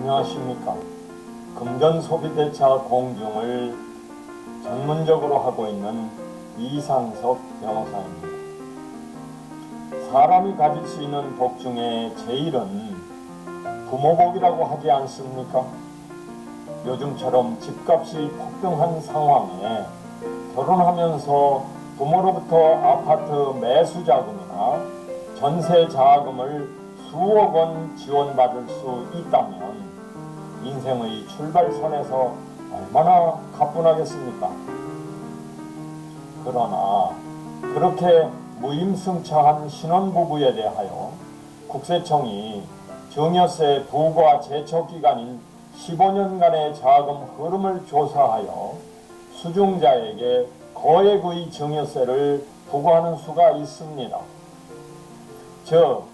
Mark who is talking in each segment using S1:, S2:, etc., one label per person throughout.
S1: 안녕하십니까. 금전소비대차 공증을 전문적으로 하고 있는 이상석 변호사입니다. 사람이 가질 수 있는 복 중에 제일은 부모복이라고 하지 않습니까? 요즘처럼 집값이 폭등한 상황에 결혼하면서 부모로부터 아파트 매수 자금이나 전세 자금을 수억 원 지원받을 수 있다면 인생의 출발선에서 얼마나 가뿐하겠습니까? 그러나 그렇게 무임승차한 신혼부부에 대하여 국세청이 증여세 부과 제척기간인 15년간의 자금 흐름을 조사하여 수증자에게 거액의 증여세를 부과하는 수가 있습니다. 즉,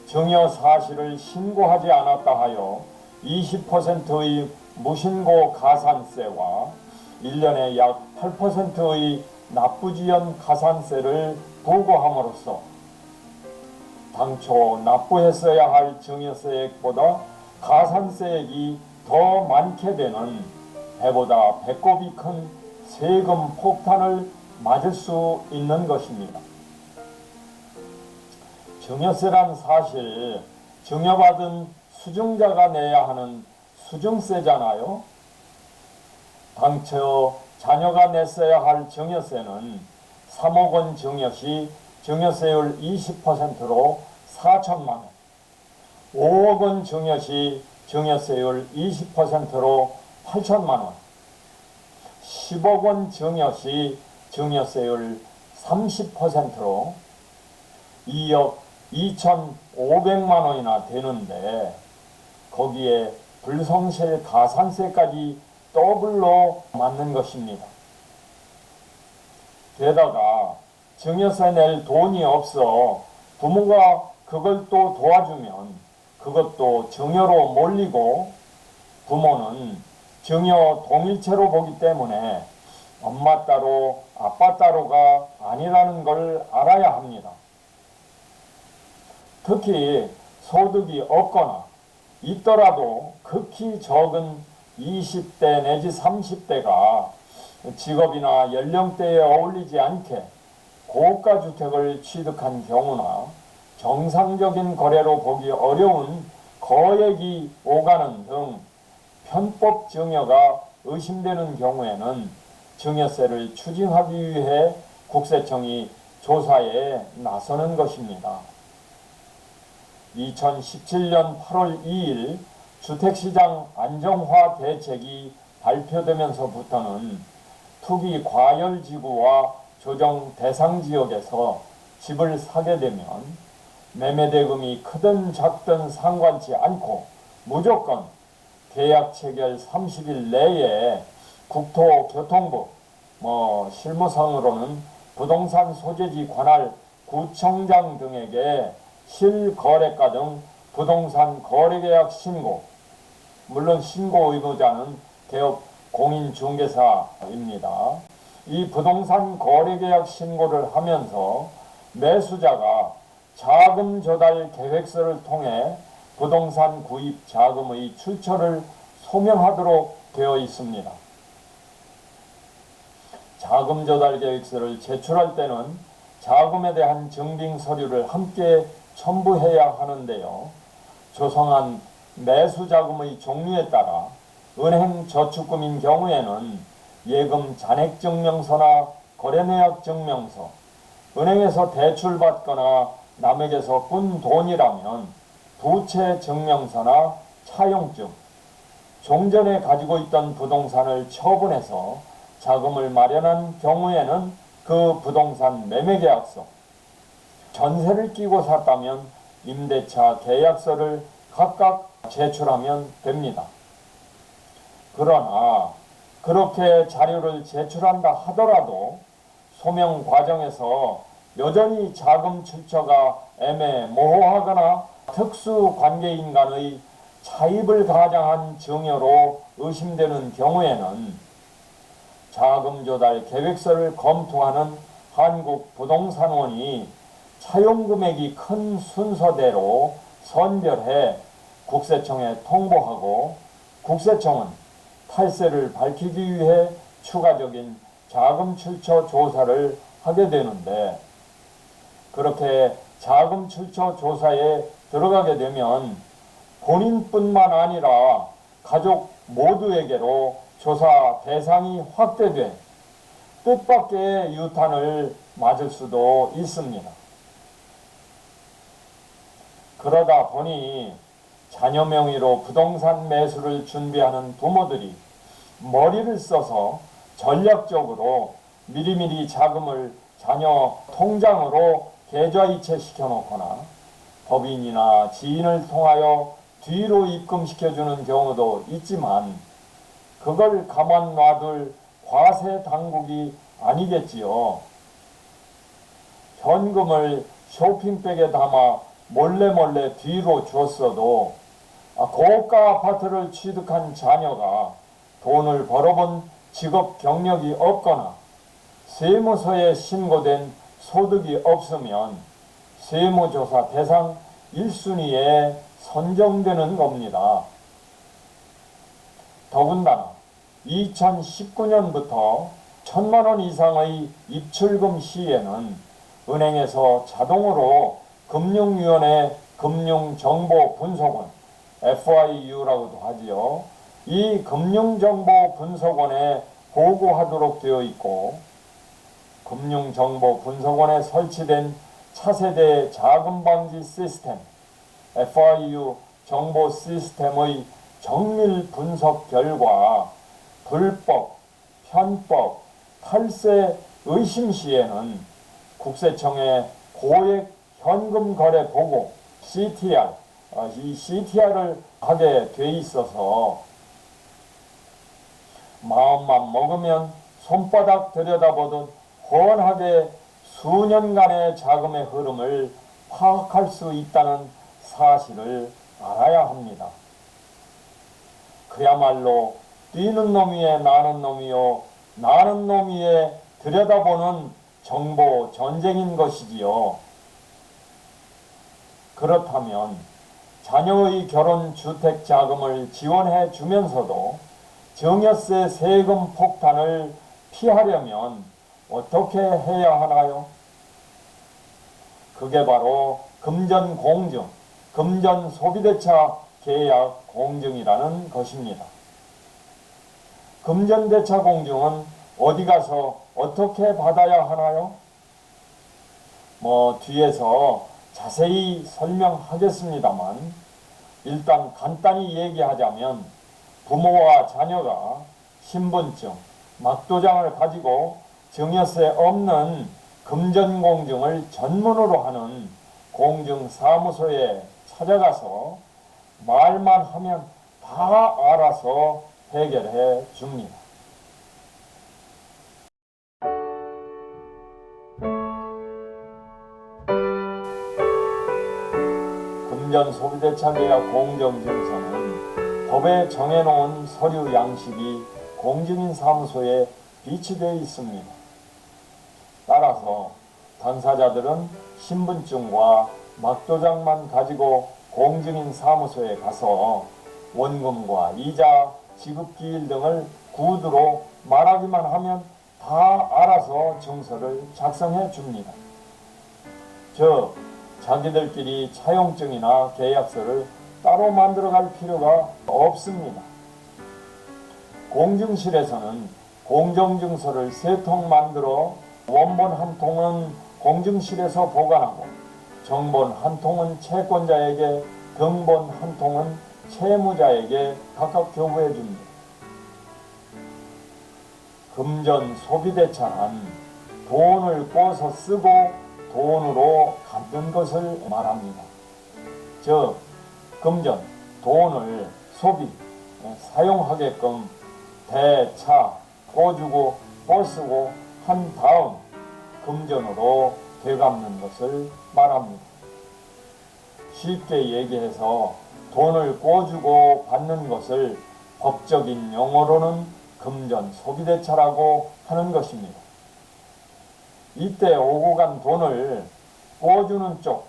S1: 증여 사실을 신고하지 않았다 하여 20%의 무신고 가산세와 1년에 약 8%의 납부지연 가산세를 부과함으로써 당초 납부했어야 할 증여세액보다 가산세액이 더 많게 되는 배보다 배꼽이 큰 세금 폭탄을 맞을 수 있는 것입니다. 증여세란 사실 증여받은 수증자가 내야 하는 수증세잖아요. 당초 자녀가 냈어야 할 증여세는 3억 원 증여 시 증여세율 20%로 4천만 원, 5억 원 증여 시 증여세율 20%로 8천만 원, 10억 원 증여 시 증여세율 30%로 2억 2,500만 원이나 되는데 거기에 불성실 가산세까지 더블로 맞는 것입니다. 게다가 증여세 낼 돈이 없어 부모가 그걸 또 도와주면 그것도 증여로 몰리고 부모는 증여 동일체로 보기 때문에 엄마 따로 아빠 따로가 아니라는 걸 알아야 합니다. 특히 소득이 없거나 있더라도 극히 적은 20대 내지 30대가 직업이나 연령대에 어울리지 않게 고가주택을 취득한 경우나 정상적인 거래로 보기 어려운 거액이 오가는 등 편법 증여가 의심되는 경우에는 증여세를 추징하기 위해 국세청이 조사에 나서는 것입니다. 2017년 8월 2일 주택시장 안정화 대책이 발표되면서부터는 투기 과열지구와 조정 대상 지역에서 집을 사게 되면 매매대금이 크든 작든 상관치 않고 무조건 계약 체결 30일 내에 국토교통부, 실무상으로는 부동산 소재지 관할 구청장 등에게 실거래가 등 부동산 거래계약 신고, 물론 신고 의무자는 개업 공인중개사입니다. 이 부동산 거래계약 신고를 하면서 매수자가 자금 조달 계획서를 통해 부동산 구입 자금의 출처를 소명하도록 되어 있습니다. 자금 조달 계획서를 제출할 때는 자금에 대한 증빙 서류를 함께 첨부해야 하는데요. 조성한 매수 자금의 종류에 따라 은행 저축금인 경우에는 예금 잔액증명서나 거래내역 증명서, 은행에서 대출받거나 남에게서 꾼 돈이라면 부채 증명서나 차용증, 종전에 가지고 있던 부동산을 처분해서 자금을 마련한 경우에는 그 부동산 매매계약서, 전세를 끼고 샀다면 임대차 계약서를 각각 제출하면 됩니다. 그러나 그렇게 자료를 제출한다 하더라도 소명 과정에서 여전히 자금 출처가 애매모호하거나 특수관계인 간의 차입을 가장한 증여로 의심되는 경우에는 자금 조달 계획서를 검토하는 한국부동산원이 차용금액이 큰 순서대로 선별해 국세청에 통보하고 국세청은 탈세를 밝히기 위해 추가적인 자금 출처 조사를 하게 되는데, 그렇게 자금 출처 조사에 들어가게 되면 본인뿐만 아니라 가족 모두에게로 조사 대상이 확대돼 뜻밖의 유탄을 맞을 수도 있습니다. 그러다 보니 자녀 명의로 부동산 매수를 준비하는 부모들이 머리를 써서 전략적으로 미리미리 자금을 자녀 통장으로 계좌이체 시켜놓거나 법인이나 지인을 통하여 뒤로 입금시켜주는 경우도 있지만, 그걸 가만 놔둘 과세 당국이 아니겠지요. 현금을 쇼핑백에 담아 몰래 뒤로 줬어도 고가 아파트를 취득한 자녀가 돈을 벌어본 직업 경력이 없거나 세무서에 신고된 소득이 없으면 세무조사 대상 1순위에 선정되는 겁니다. 더군다나 2019년부터 1,000만원 이상의 입출금 시에는 은행에서 자동으로 금융위원회 금융정보분석원, FIU라고도 하지요. 이 금융정보분석원에 보고하도록 되어 있고, 금융정보분석원에 설치된 차세대 자금방지 시스템, FIU 정보 시스템의 정밀 분석 결과 불법, 편법, 탈세 의심 시에는 국세청의 고액 현금 거래 보고 CTR, 이 CTR을 하게 돼 있어서 마음만 먹으면 손바닥 들여다보듯 훤하게 수년간의 자금의 흐름을 파악할 수 있다는 사실을 알아야 합니다. 그야말로 뛰는 놈 위에 나는 놈이요, 나는 놈 위에 들여다보는 정보 전쟁인 것이지요. 그렇다면 자녀의 결혼 주택 자금을 지원해 주면서도 증여세 세금 폭탄을 피하려면 어떻게 해야 하나요? 그게 바로 금전공증, 금전소비대차 계약 공증이라는 것입니다. 금전대차 공증은 어디 가서 어떻게 받아야 하나요? 뒤에서 자세히 설명하겠습니다만, 일단 간단히 얘기하자면 부모와 자녀가 신분증, 막도장을 가지고 증여세 없는 금전공증을 전문으로 하는 공증사무소에 찾아가서 말만 하면 다 알아서 해결해 줍니다. 금전소비대차 계약 공정증서는 법에 정해놓은 서류 양식이 공증인 사무소에 비치되어 있습니다. 따라서 당사자들은 신분증과 막도장만 가지고 공증인 사무소에 가서 원금과 이자, 지급기일 등을 구두로 말하기만 하면 다 알아서 증서를 작성해 줍니다. 즉, 자기들끼리 차용증이나 계약서를 따로 만들어 갈 필요가 없습니다. 공증실에서는 공정증서를 3통 만들어 원본 한 통은 공증실에서 보관하고 정본 한 통은 채권자에게, 등본 한 통은 채무자에게 각각 교부해 줍니다. 금전 소비대차란 돈을 꿔서 쓰고 돈으로 갚는 것을 말합니다. 즉, 금전, 돈을 소비, 사용하게끔 대차, 꿔주고 꿔쓰고 한 다음 금전으로 되갚는 것을 말합니다. 쉽게 얘기해서 돈을 꿔주고 받는 것을 법적인 용어로는 금전 소비대차라고 하는 것입니다. 이때 오고 간 돈을 꿔주는 쪽,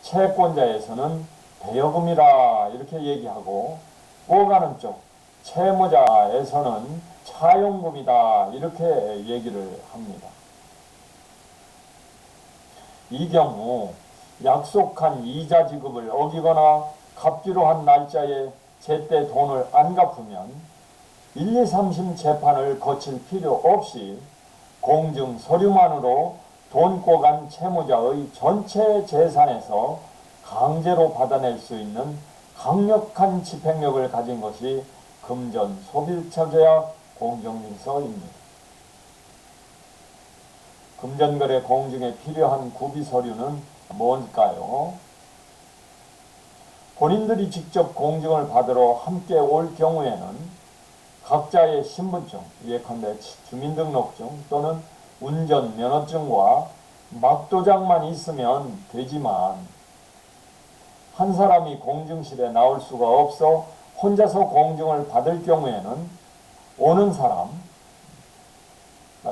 S1: 채권자에서는 대여금이라 이렇게 얘기하고, 오가는 쪽, 채무자에서는 차용금이다 이렇게 얘기를 합니다. 이 경우 약속한 이자 지급을 어기거나 갚기로 한 날짜에 제때 돈을 안 갚으면 1, 2, 3심 재판을 거칠 필요 없이 공증 서류만으로 돈 꿔간 채무자의 전체 재산에서 강제로 받아낼 수 있는 강력한 집행력을 가진 것이 금전 소비대차 공정증서입니다. 금전거래 공증에 필요한 구비서류는 뭘까요? 본인들이 직접 공증을 받으러 함께 올 경우에는 각자의 신분증, 예컨대 주민등록증 또는 운전면허증과 막도장만 있으면 되지만 한 사람이 공증실에 나올 수가 없어 혼자서 공증을 받을 경우에는 오는 사람,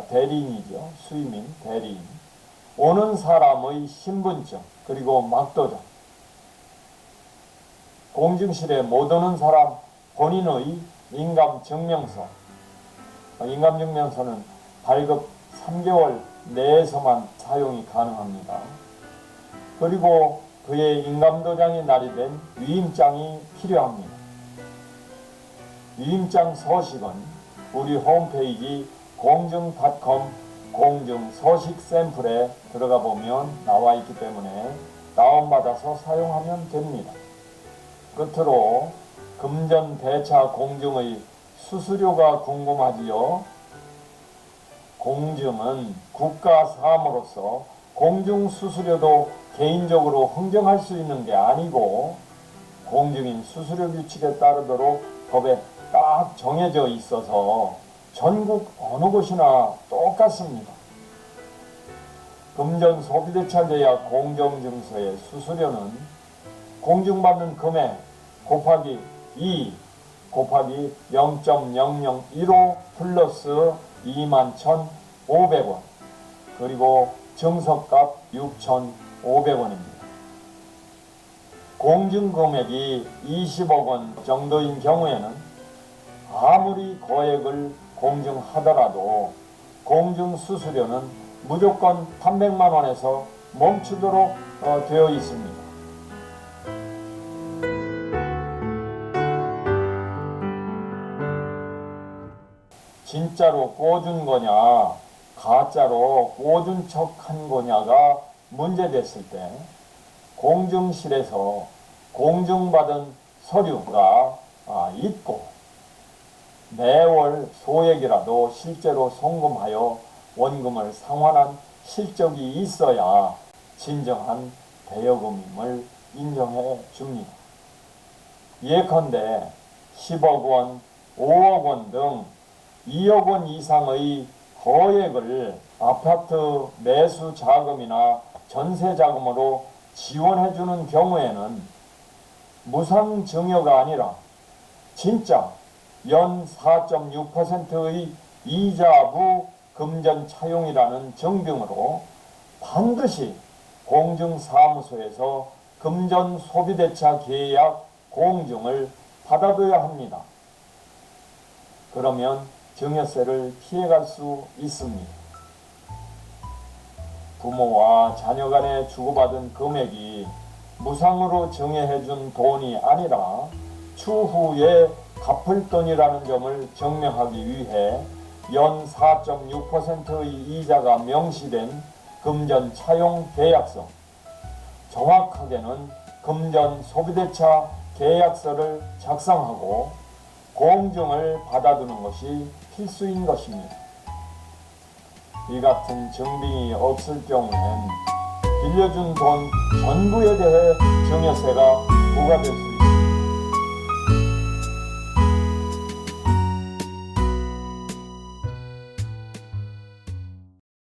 S1: 대리인이죠. 수임인, 대리인. 오는 사람의 신분증, 그리고 막도장. 공증실에 못 오는 사람 본인의 인감증명서. 인감증명서는 발급 3개월 내에서만 사용이 가능합니다. 그리고 그의 인감도장이 날이된 위임장이 필요합니다. 위임장 서식은 우리 홈페이지 공증.com 공증서식 샘플에 들어가 보면 나와 있기 때문에 다운받아서 사용하면 됩니다. 끝으로 금전대차 공증의 수수료가 궁금하지요? 공증은 국가사업으로서 공증수수료도 개인적으로 흥정할 수 있는 게 아니고 공증인 수수료 규칙에 따르도록 법에 딱 정해져 있어서 전국 어느 곳이나 똑같습니다. 금전소비대차 계약 공정증서의 수수료는 공증받는 금액 곱하기 2 곱하기 0.0015 플러스 21,500원 그리고 증서값 6,500원입니다. 공증금액이 20억 원 정도인 경우에는 아무리 거액을 공증하더라도 공증수수료는 무조건 300만 원에서 멈추도록 되어 있습니다. 진짜로 꿔준 거냐 가짜로 꿔준 척 한 거냐가 문제됐을 때 공증실에서 공증받은 서류가 있고 매월 소액이라도 실제로 송금하여 원금을 상환한 실적이 있어야 진정한 대여금임을 인정해 줍니다. 예컨대 10억 원, 5억 원 등 2억 원 이상의 거액을 아파트 매수 자금이나 전세 자금으로 지원해주는 경우에는 무상증여가 아니라 진짜 연 4.6%의 이자부 금전 차용이라는 증빙으로 반드시 공증사무소에서 금전 소비대차 계약 공증을 받아둬야 합니다. 그러면 증여세를 피해갈 수 있습니다. 부모와 자녀 간에 주고받은 금액이 무상으로 증여해준 돈이 아니라 추후에 갚을 돈이라는 점을 증명하기 위해 연 4.6%의 이자가 명시된 금전 차용 계약서, 정확하게는 금전 소비대차 계약서를 작성하고 공증을 받아두는 것이 필수인 것입니다. 이 같은 증빙이 없을 경우엔 빌려준 돈 전부에 대해 증여세가 부과될 수